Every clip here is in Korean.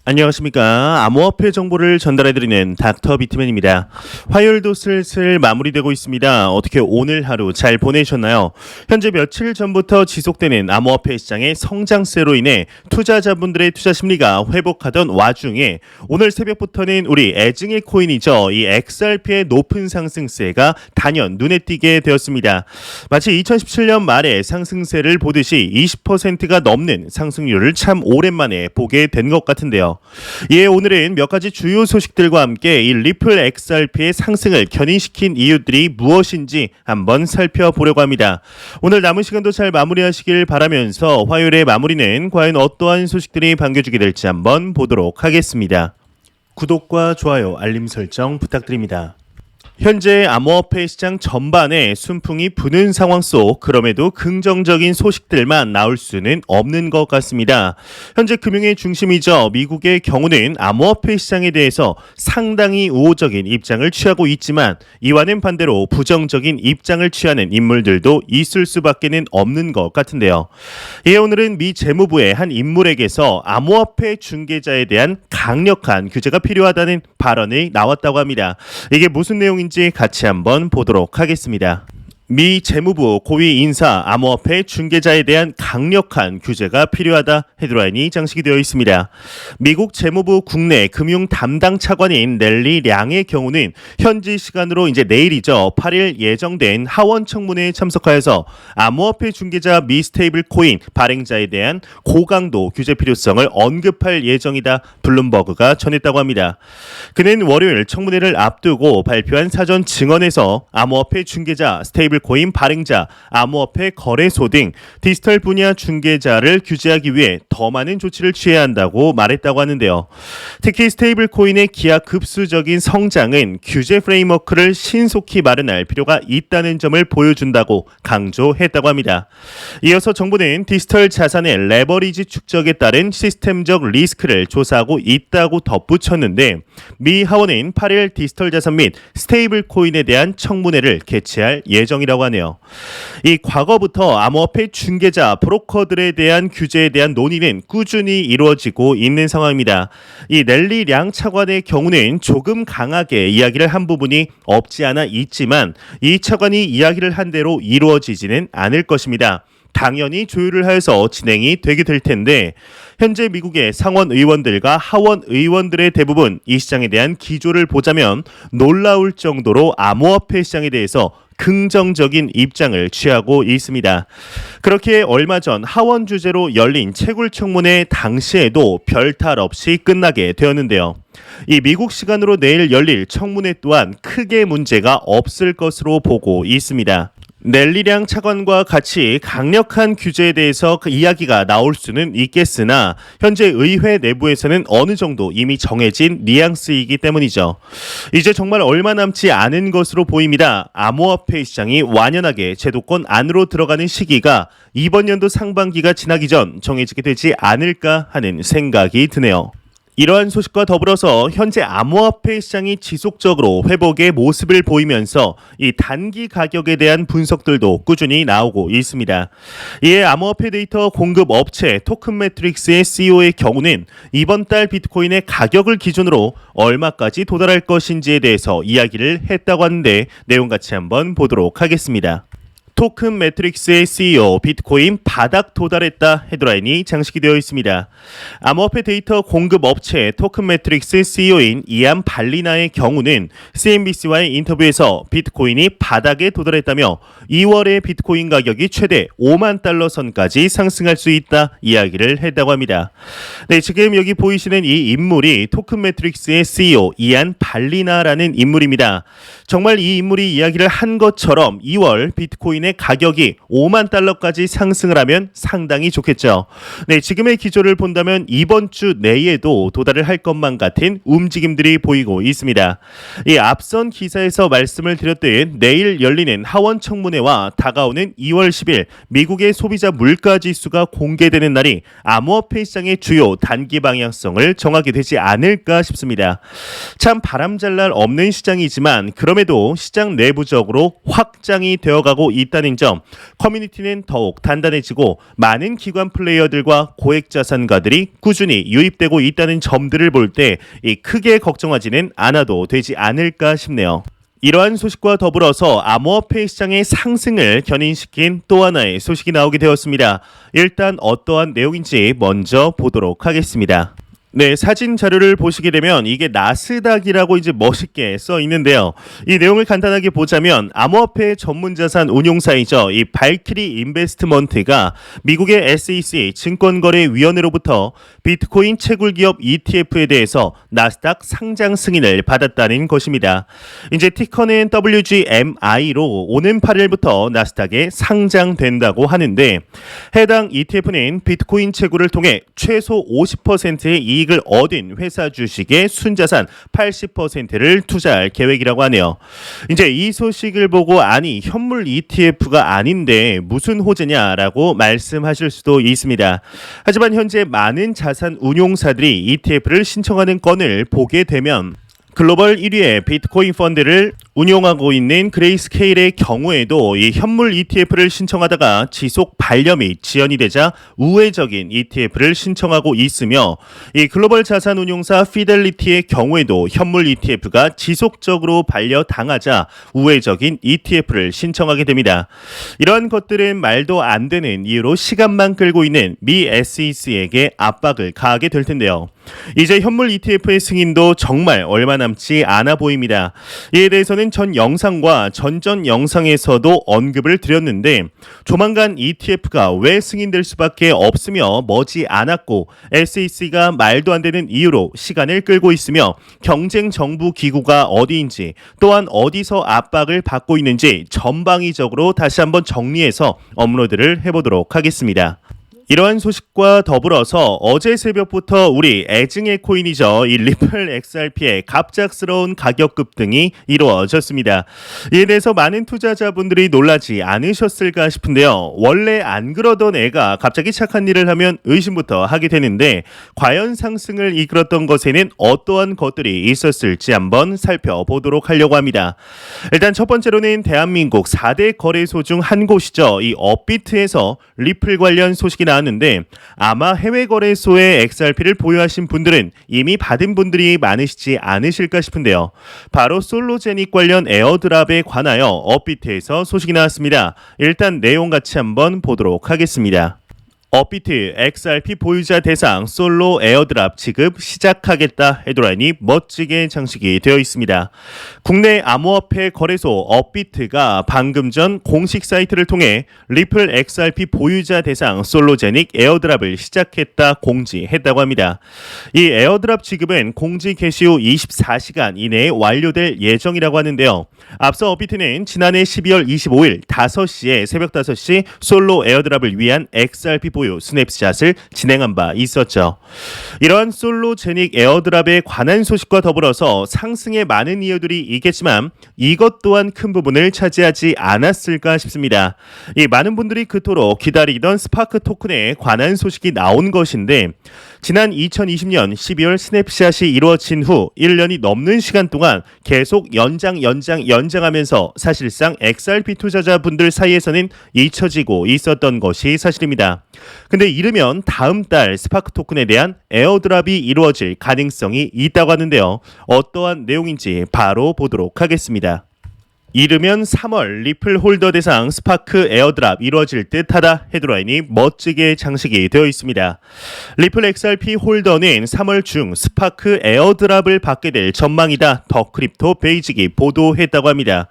안녕하십니까. 암호화폐 정보를 전달해드리는 닥터 비트맨입니다. 화요일도 슬슬 마무리되고 있습니다. 어떻게 오늘 하루 잘 보내셨나요? 현재 며칠 전부터 지속되는 암호화폐 시장의 성장세로 인해 투자자분들의 투자 심리가 회복하던 와중에 오늘 새벽부터는 우리 애증의 코인이죠. 이 XRP의 높은 상승세가 단연 눈에 띄게 되었습니다. 마치 2017년 말에 상승세를 보듯이 20%가 넘는 상승률을 참 오랜만에 보게 된 것 같은데요. 이에 오늘은 몇 가지 주요 소식들과 함께 이 리플 XRP의 상승을 견인시킨 이유들이 무엇인지 한번 살펴보려고 합니다. 오늘 남은 시간도 잘 마무리하시길 바라면서 화요일의 마무리는 과연 어떠한 소식들이 반겨주게 될지 한번 보도록 하겠습니다. 구독과 좋아요, 알림 설정 부탁드립니다. 현재 암호화폐 시장 전반에 순풍이 부는 상황 속 그럼에도 긍정적인 소식들만 나올 수는 없는 것 같습니다. 현재 금융의 중심이죠. 미국의 경우는 암호화폐 시장에 대해서 상당히 우호적인 입장을 취하고 있지만 이와는 반대로 부정적인 입장을 취하는 인물들도 있을 수밖에는 없는 것 같은데요. 이에 오늘은 미 재무부의 한 인물에게서 암호화폐 중개자에 대한 강력한 규제가 필요하다는 발언이 나왔다고 합니다. 이게 무슨 내용인지 같이 한번 보도록 하겠습니다. 미 재무부 고위 인사 암호화폐 중개자에 대한 강력한 규제가 필요하다 헤드라인이 장식이 되어 있습니다. 미국 재무부 국내 금융 담당 차관인 넬리 량의 경우는 현지 시간으로 이제 내일이죠. 8일 예정된 하원 청문회에 참석하여서 암호화폐 중개자 미 스테이블 코인 발행자에 대한 고강도 규제 필요성을 언급할 예정이다. 블룸버그가 전했다고 합니다. 그는 월요일 청문회를 앞두고 발표한 사전 증언에서 암호화폐 중개자 스테이블 코인 발행자, 암호화폐 거래소 등 디지털 분야 중개자를 규제하기 위해 더 많은 조치를 취해야 한다고 말했다고 하는데요. 특히 스테이블 코인의 기하급수적인 성장은 규제 프레임워크를 신속히 마련할 필요가 있다는 점을 보여준다고 강조했다고 합니다. 이어서 정부는 디지털 자산의 레버리지 축적에 따른 시스템적 리스크를 조사하고 있다고 덧붙였는데 미 하원은 8일 디지털 자산 및 스테이블 코인에 대한 청문회를 개최할 예정이라고 하네요. 이 과거부터 암호화폐 중개자, 브로커들에 대한 규제에 대한 논의는 꾸준히 이루어지고 있는 상황입니다. 이 넬리 량 차관의 경우는 조금 강하게 이야기를 한 부분이 없지 않아 있지만 이 차관이 이야기를 한 대로 이루어지지는 않을 것입니다. 당연히 조율을 하여서 진행이 되게 될 텐데 현재 미국의 상원 의원들과 하원 의원들의 대부분 이 시장에 대한 기조를 보자면 놀라울 정도로 암호화폐 시장에 대해서 긍정적인 입장을 취하고 있습니다. 그렇게 얼마 전 하원 주재로 열린 채굴 청문회 당시에도 별탈 없이 끝나게 되었는데요. 이 미국 시간으로 내일 열릴 청문회 또한 크게 문제가 없을 것으로 보고 있습니다. 넬리 량 차관과 같이 강력한 규제에 대해서 그 이야기가 나올 수는 있겠으나 현재 의회 내부에서는 어느 정도 이미 정해진 뉘앙스이기 때문이죠. 이제 정말 얼마 남지 않은 것으로 보입니다. 암호화폐 시장이 완연하게 제도권 안으로 들어가는 시기가 이번 연도 상반기가 지나기 전 정해지게 되지 않을까 하는 생각이 드네요. 이러한 소식과 더불어서 현재 암호화폐 시장이 지속적으로 회복의 모습을 보이면서 이 단기 가격에 대한 분석들도 꾸준히 나오고 있습니다. 이에 암호화폐 데이터 공급 업체 토큰 매트릭스의 CEO의 경우는 이번 달 비트코인의 가격을 기준으로 얼마까지 도달할 것인지에 대해서 이야기를 했다고 하는데 내용 같이 한번 보도록 하겠습니다. 토큰 매트릭스의 CEO 비트코인 바닥 도달했다 헤드라인이 장식이 되어 있습니다. 암호화폐 데이터 공급 업체 토큰 매트릭스 CEO인 이안 발리나의 경우는 CNBC와의 인터뷰에서 비트코인이 바닥에 도달했다며 2월에 비트코인 가격이 최대 5만 달러 선까지 상승할 수 있다 이야기를 했다고 합니다. 네, 지금 여기 보이시는 이 인물이 토큰 매트릭스의 CEO 이안 발리나라는 인물입니다. 정말 이 인물이 이야기를 한 것처럼 2월 비트코인 가격이 5만 달러까지 상승을 하면 상당히 좋겠죠. 네, 지금의 기조를 본다면 이번 주 내에도 도달을 할 것만 같은 움직임들이 보이고 있습니다. 이 앞선 기사에서 말씀을 드렸듯 내일 열리는 하원 청문회와 다가오는 2월 10일 미국의 소비자 물가 지수가 공개되는 날이 암호화폐 시장의 주요 단기 방향성을 정하게 되지 않을까 싶습니다. 참 바람잘 날 없는 시장이지만 그럼에도 시장 내부적으로 확장이 되어가고 있다. 있다는 점, 커뮤니티는 더욱 단단해지고 많은 기관 플레이어들과 고액 자산가들이 꾸준히 유입되고 있다는 점들을 볼 때 크게 걱정하지는 않아도 되지 않을까 싶네요. 이러한 소식과 더불어서 암호화폐 시장의 상승을 견인시킨 또 하나의 소식이 나오게 되었습니다. 일단 어떠한 내용인지 먼저 보도록 하겠습니다. 네, 사진 자료를 보시게 되면 이게 나스닥이라고 이제 멋있게 써 있는데요. 이 내용을 간단하게 보자면 암호화폐 전문 자산 운용사이죠. 이 발키리 인베스트먼트가 미국의 SEC 증권거래위원회로부터 비트코인 채굴 기업 ETF에 대해서 나스닥 상장 승인을 받았다는 것입니다. 이제 티커는 WGMI로 오는 8일부터 나스닥에 상장된다고 하는데 해당 ETF는 비트코인 채굴을 통해 최소 50%의 이익을 얻은 회사 주식의 순자산 80%를 투자할 계획이라고 하네요. 이제 이 소식을 보고 아니 현물 ETF가 아닌데 무슨 호재냐라고 말씀하실 수도 있습니다. 하지만 현재 많은 자산 운용사들이 ETF를 신청하는 건을 보게 되면 글로벌 1위의 비트코인 펀드를 운용하고 있는 그레이스케일의 경우에도 이 현물 ETF를 신청하다가 지속 반려 및 지연이 되자 우회적인 ETF를 신청하고 있으며 이 글로벌 자산 운용사 피델리티의 경우에도 현물 ETF가 지속적으로 반려당하자 우회적인 ETF를 신청하게 됩니다. 이러한 것들은 말도 안 되는 이유로 시간만 끌고 있는 미 SEC에게 압박을 가하게 될 텐데요. 이제 현물 ETF의 승인도 정말 얼마 남지 않아 보입니다. 이에 대해서는 전 영상과 전전 영상에서도 언급을 드렸는데 조만간 ETF가 왜 승인될 수밖에 없으며 머지 않았고 SEC가 말도 안 되는 이유로 시간을 끌고 있으며 경쟁 정부 기구가 어디인지 또한 어디서 압박을 받고 있는지 전방위적으로 다시 한번 정리해서 업로드를 해보도록 하겠습니다. 이러한 소식과 더불어서 어제 새벽부터 우리 애증의 코인이죠. 이 리플 XRP의 갑작스러운 가격 급등이 이루어졌습니다. 이에 대해서 많은 투자자분들이 놀라지 않으셨을까 싶은데요. 원래 안 그러던 애가 갑자기 착한 일을 하면 의심부터 하게 되는데 과연 상승을 이끌었던 것에는 어떠한 것들이 있었을지 한번 살펴보도록 하려고 합니다. 일단 첫 번째로는 대한민국 4대 거래소 중 한 곳이죠. 이 업비트에서 리플 관련 소식이 나왔는데 아마 해외 거래소에 XRP를 보유하신 분들은 이미 받은 분들이 많으시지 않으실까 싶은데요. 바로 솔로제닉 관련 에어드랍에 관하여 업비트에서 소식이 나왔습니다. 일단 내용 같이 한번 보도록 하겠습니다. 업비트 XRP 보유자 대상 솔로 에어드랍 지급 시작하겠다 헤드라인이 멋지게 장식이 되어 있습니다. 국내 암호화폐 거래소 업비트가 방금 전 공식 사이트를 통해 리플 XRP 보유자 대상 솔로제닉 에어드랍을 시작했다 공지했다고 합니다. 이 에어드랍 지급은 공지 개시 후 24시간 이내에 완료될 예정이라고 하는데요. 앞서 업비트는 지난해 12월 25일 5시에 새벽 5시 솔로 에어드랍을 위한 XRP 보유 스냅샷을 진행한 바 있었죠. 이러한 솔로제닉 에어드랍에 관한 소식과 더불어서 상승에 많은 이유들이 있겠지만 이것 또한 큰 부분을 차지하지 않았을까 싶습니다. 이 많은 분들이 그토록 기다리던 스파크 토큰에 관한 소식이 나온 것인데 지난 2020년 12월 스냅샷이 이루어진 후 1년이 넘는 시간 동안 계속 연장하면서 사실상 XRP 투자자분들 사이에서는 잊혀지고 있었던 것이 사실입니다. 근데 이르면 다음 달 스파크 토큰에 대한 에어드랍이 이루어질 가능성이 있다고 하는데요. 어떠한 내용인지 바로 보도록 하겠습니다. 이르면 3월 리플 홀더 대상 스파크 에어드랍 이루어질 듯하다 헤드라인이 멋지게 장식이 되어 있습니다. 리플 XRP 홀더는 3월 중 스파크 에어드랍을 받게 될 전망이다. 더 크립토 베이직이 보도했다고 합니다.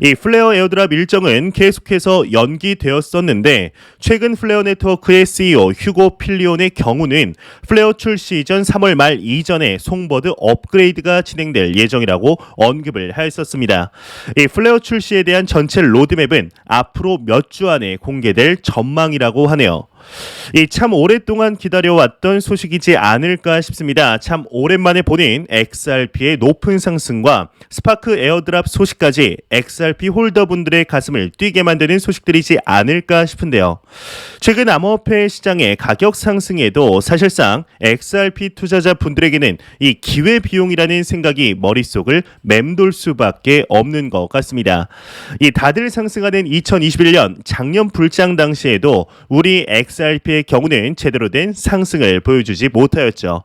이 플레어 에어드랍 일정은 계속해서 연기되었었는데 최근 플레어 네트워크의 CEO 휴고 필리온의 경우는 플레어 출시 전 3월 말 이전에 송버드 업그레이드가 진행될 예정이라고 언급을 했었습니다. 이 플레어 출시에 대한 전체 로드맵은 앞으로 몇 주 안에 공개될 전망이라고 하네요. 이 참 오랫동안 기다려왔던 소식이지 않을까 싶습니다. 참 오랜만에 보는 XRP의 높은 상승과 스파크 에어드랍 소식까지 XRP 홀더분들의 가슴을 뛰게 만드는 소식들이지 않을까 싶은데요. 최근 암호화폐 시장의 가격 상승에도 사실상 XRP 투자자분들에게는 이 기회비용이라는 생각이 머릿속을 맴돌 수밖에 없는 것 같습니다. 이 다들 상승하는 2021년 작년 불장 당시에도 우리 XRP의 경우는 제대로 된 상승을 보여주지 못하였죠.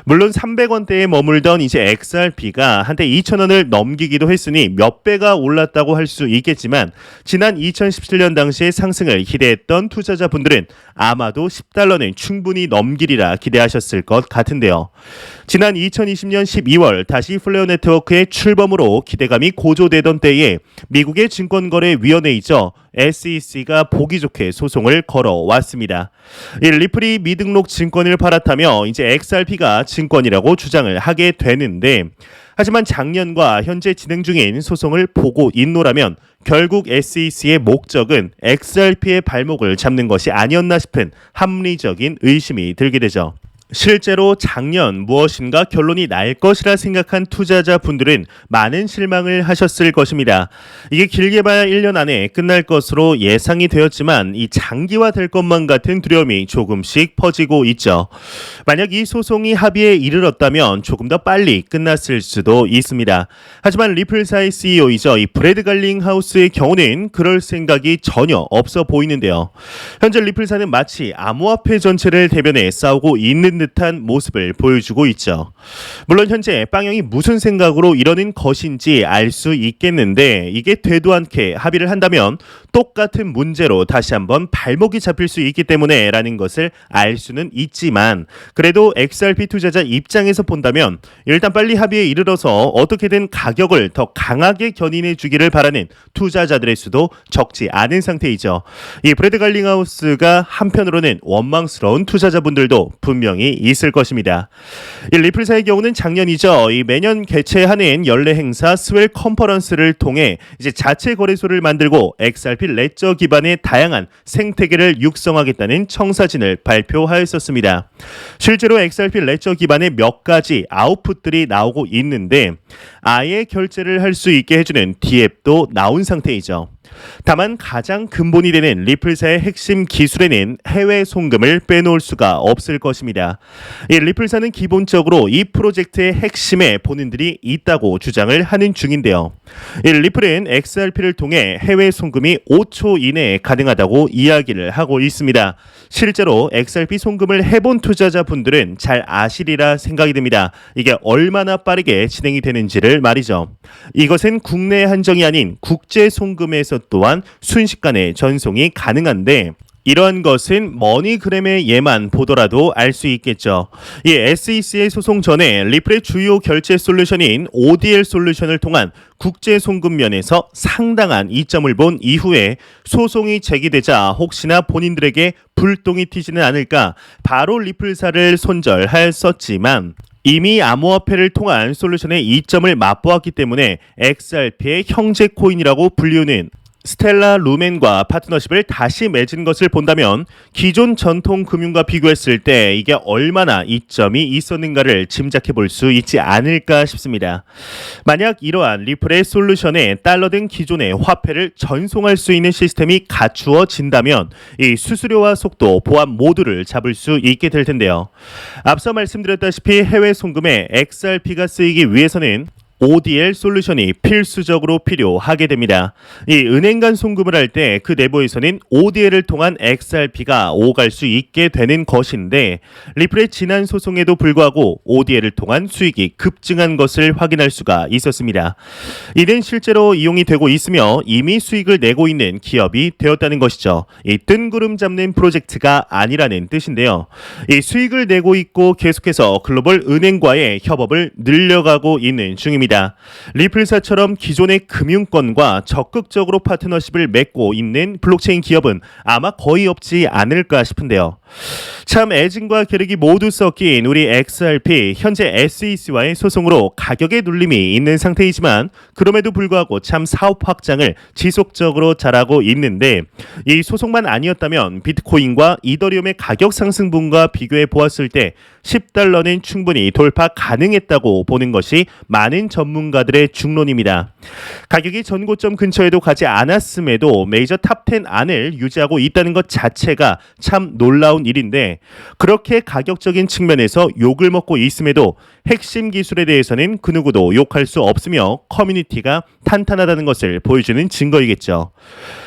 물론 300원대에 머물던 이제 XRP가 한때 2,000원을 넘기기도 했으니 몇 배가 올랐다고 할 수 있겠지만 지난 2017년 당시의 상승을 기대했던 투자자분들은 아마도 10달러는 충분히 넘기리라 기대하셨을 것 같은데요. 지난 2020년 12월 다시 플레어 네트워크의 출범으로 기대감이 고조되던 때에 미국의 증권거래위원회이죠. SEC가 보기 좋게 소송을 걸어왔습니다. 이 리플이 미등록 증권을 팔았다며 이제 XRP가 증권이라고 주장을 하게 되는데 하지만 작년과 현재 진행 중인 소송을 보고 있노라면 결국 SEC의 목적은 XRP의 발목을 잡는 것이 아니었나 싶은 합리적인 의심이 들게 되죠. 실제로 작년 무엇인가 결론이 날 것이라 생각한 투자자분들은 많은 실망을 하셨을 것입니다. 이게 길게 봐야 1년 안에 끝날 것으로 예상이 되었지만 이 장기화될 것만 같은 두려움이 조금씩 퍼지고 있죠. 만약 이 소송이 합의에 이르렀다면 조금 더 빨리 끝났을 수도 있습니다. 하지만 리플사의 CEO이죠. 이 브래드 갈링하우스의 경우는 그럴 생각이 전혀 없어 보이는데요. 현재 리플사는 마치 암호화폐 전체를 대변해 싸우고 있는 듯한 모습을 보여주고 있죠. 물론 현재 빵영이 무슨 생각으로 이러는 것인지 알 수 있겠는데 이게 되도 않게 합의를 한다면 똑같은 문제로 다시 한번 발목이 잡힐 수 있기 때문에 라는 것을 알 수는 있지만 그래도 XRP 투자자 입장에서 본다면 일단 빨리 합의에 이르러서 어떻게든 가격을 더 강하게 견인해 주기를 바라는 투자자들의 수도 적지 않은 상태이죠. 이 브래드 갈링하우스가 한편으로는 원망스러운 투자자분들도 분명히 있을 것입니다. 이 리플사의 경우는 작년이죠. 이 매년 개최하는 연례 행사 스웰 컨퍼런스를 통해 이제 자체 거래소를 만들고 XRP 레저 기반의 다양한 생태계를 육성하겠다는 청사진을 발표하였었습니다. 실제로 XRP 레저 기반의 몇 가지 아웃풋들이 나오고 있는데 아예 결제를 할 수 있게 해주는 DApp도 나온 상태이죠. 다만 가장 근본이 되는 리플사의 핵심 기술에는 해외 송금을 빼놓을 수가 없을 것입니다. 이 리플사는 기본적으로 이 프로젝트의 핵심에 본인들이 있다고 주장을 하는 중인데요. 이 리플은 XRP를 통해 해외 송금이 5초 이내에 가능하다고 이야기를 하고 있습니다. 실제로 XRP 송금을 해본 투자자분들은 잘 아시리라 생각이 듭니다. 이게 얼마나 빠르게 진행이 되는지를 말이죠. 이것은 국내 한정이 아닌 국제 송금에서 또한 순식간에 전송이 가능한데 이러한 것은 머니그램의 예만 보더라도 알 수 있겠죠. 이 SEC의 소송 전에 리플의 주요 결제 솔루션인 ODL 솔루션을 통한 국제 송금 면에서 상당한 이점을 본 이후에 소송이 제기되자 혹시나 본인들에게 불똥이 튀지는 않을까 바로 리플사를 손절하였었지만 이미 암호화폐를 통한 솔루션의 이점을 맛보았기 때문에 XRP의 형제 코인이라고 불리우는 스텔라 루멘과 파트너십을 다시 맺은 것을 본다면 기존 전통 금융과 비교했을 때 이게 얼마나 이점이 있었는가를 짐작해 볼 수 있지 않을까 싶습니다. 만약 이러한 리플의 솔루션에 달러 등 기존의 화폐를 전송할 수 있는 시스템이 갖추어진다면 이 수수료와 속도, 보안 모두를 잡을 수 있게 될 텐데요. 앞서 말씀드렸다시피 해외 송금에 XRP가 쓰이기 위해서는 ODL 솔루션이 필수적으로 필요하게 됩니다. 이 은행 간 송금을 할 때 그 내부에서는 ODL을 통한 XRP가 오갈 수 있게 되는 것인데 리플의 지난 소송에도 불구하고 ODL을 통한 수익이 급증한 것을 확인할 수가 있었습니다. 이는 실제로 이용이 되고 있으며 이미 수익을 내고 있는 기업이 되었다는 것이죠. 이 뜬구름 잡는 프로젝트가 아니라는 뜻인데요. 이 수익을 내고 있고 계속해서 글로벌 은행과의 협업을 늘려가고 있는 중입니다. 리플사처럼 기존의 금융권과 적극적으로 파트너십을 맺고 있는 블록체인 기업은 아마 거의 없지 않을까 싶은데요. 참 애증과 계력이 모두 섞인 우리 XRP 현재 SEC와의 소송으로 가격의 눌림이 있는 상태이지만 그럼에도 불구하고 참 사업 확장을 지속적으로 잘하고 있는데 이 소송만 아니었다면 비트코인과 이더리움의 가격 상승분과 비교해 보았을 때 $10는 충분히 돌파 가능했다고 보는 것이 많은 전문가들의 중론입니다. 가격이 전고점 근처에도 가지 않았음에도 메이저 탑10 안을 유지하고 있다는 것 자체가 참 놀라운 일인데 그렇게 가격적인 측면에서 욕을 먹고 있음에도 핵심 기술에 대해서는 그 누구도 욕할 수 없으며 커뮤니티가 탄탄하다는 것을 보여주는 증거이겠죠.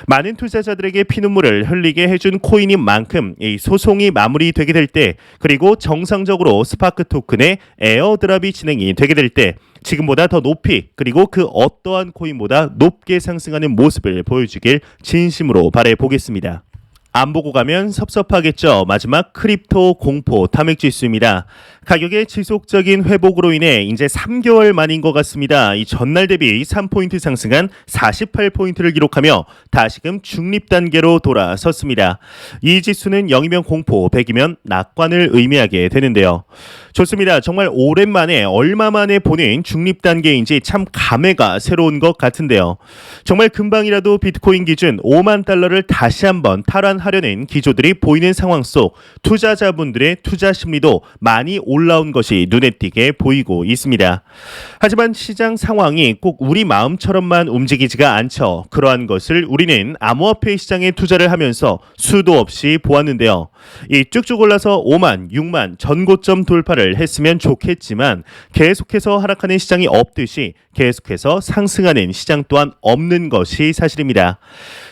많은 투자자들에게 피눈물을 흘리게 해준 코인인 만큼 이 소송이 마무리되게 될 때 그리고 정상적으로 스파크 토큰의 에어드랍이 진행이 되게 될 때 지금보다 더 높이 그리고 그 어떠한 코인보다 높게 상승하는 모습을 보여주길 진심으로 바라보겠습니다. 안 보고 가면 섭섭하겠죠. 마지막 크립토 공포 탐욕지수입니다. 가격의 지속적인 회복으로 인해 이제 3개월 만인 것 같습니다. 이 전날 대비 3포인트 상승한 48포인트를 기록하며 다시금 중립 단계로 돌아섰습니다. 이 지수는 0이면 공포, 100이면 낙관을 의미하게 되는데요. 좋습니다. 정말 오랜만에 얼마 만에 보는 중립 단계인지 참 감회가 새로운 것 같은데요. 정말 금방이라도 비트코인 기준 5만 달러를 다시 한번 탈환하려는 기조들이 보이는 상황 속 투자자분들의 투자 심리도 많이 올라온 것이 눈에 띄게 보이고 있습니다. 하지만 시장 상황이 꼭 우리 마음처럼만 움직이지가 않죠. 그러한 것을 우리는 암호화폐 시장에 투자를 하면서 수도 없이 보았는데요. 이 쭉쭉 올라서 5만, 6만 전고점 돌파를 했으면 좋겠지만 계속해서 하락하는 시장이 없듯이 계속해서 상승하는 시장 또한 없는 것이 사실입니다.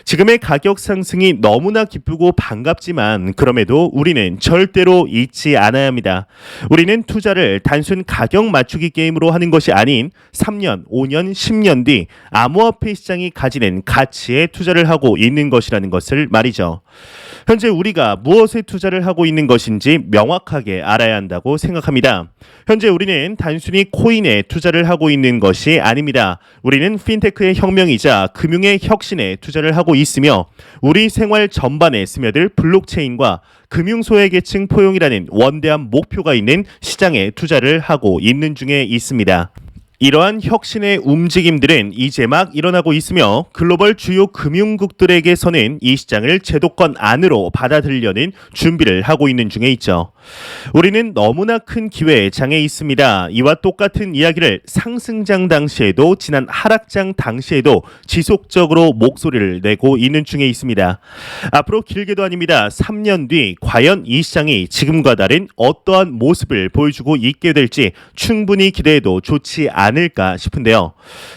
지금의 가격 상승이 너무나 기쁘고 반갑지만 그럼에도 우리는 절대로 잊지 않아야 합니다. 우리는 투자를 단순 가격 맞추기 게임으로 하는 것이 아닌 3년, 5년, 10년 뒤 암호화폐 시장이 가지는 가치에 투자를 하고 있는 것이라는 것을 말이죠. 현재 우리가 무엇에 투자를 하고 있는 것인지 명확하게 알아야 한다고 생각합니다. 현재 우리는 단순히 코인에 투자를 하고 있는 것이 아닙니다. 우리는 핀테크의 혁명이자 금융의 혁신에 투자를 하고 있으며 우리 생활 전반에 스며들 블록체인과 금융소외계층 포용이라는 원대한 목표가 있는 시장에 투자를 하고 있는 중에 있습니다. 이러한 혁신의 움직임들은 이제 막 일어나고 있으며 글로벌 주요 금융국들에게서는 이 시장을 제도권 안으로 받아들이려는 준비를 하고 있는 중에 있죠. 우리는 너무나 큰 기회의 장에 있습니다. 이와 똑같은 이야기를 상승장 당시에도 지난 하락장 당시에도 지속적으로 목소리를 내고 있는 중에 있습니다. 앞으로 길게도 아닙니다. 3년 뒤 과연 이 시장이 지금과 다른 어떠한 모습을 보여주고 있게 될지 충분히 기대해도 좋지 않을까 싶은데요.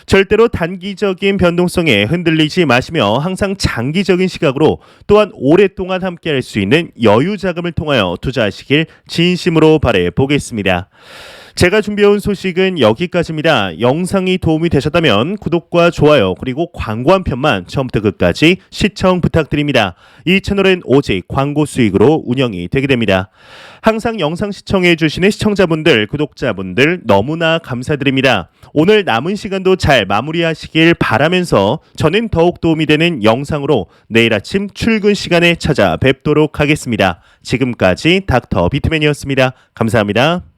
절대로 단기적인 변동성에 흔들리지 마시며 항상 장기적인 시각으로 또한 오랫동안 함께할 수 있는 여유 자금을 통하여 투자하시길 진심으로 바라보겠습니다. 제가 준비해온 소식은 여기까지입니다. 영상이 도움이 되셨다면 구독과 좋아요 그리고 광고 한 편만 처음부터 끝까지 시청 부탁드립니다. 이 채널은 오직 광고 수익으로 운영이 되게 됩니다. 항상 영상 시청해 주시는 시청자분들, 구독자분들 너무나 감사드립니다. 오늘 남은 시간도 잘 마무리하시길 바라면서 저는 더욱 도움이 되는 영상으로 내일 아침 출근 시간에 찾아뵙도록 하겠습니다. 지금까지 닥터 비트맨이었습니다. 감사합니다.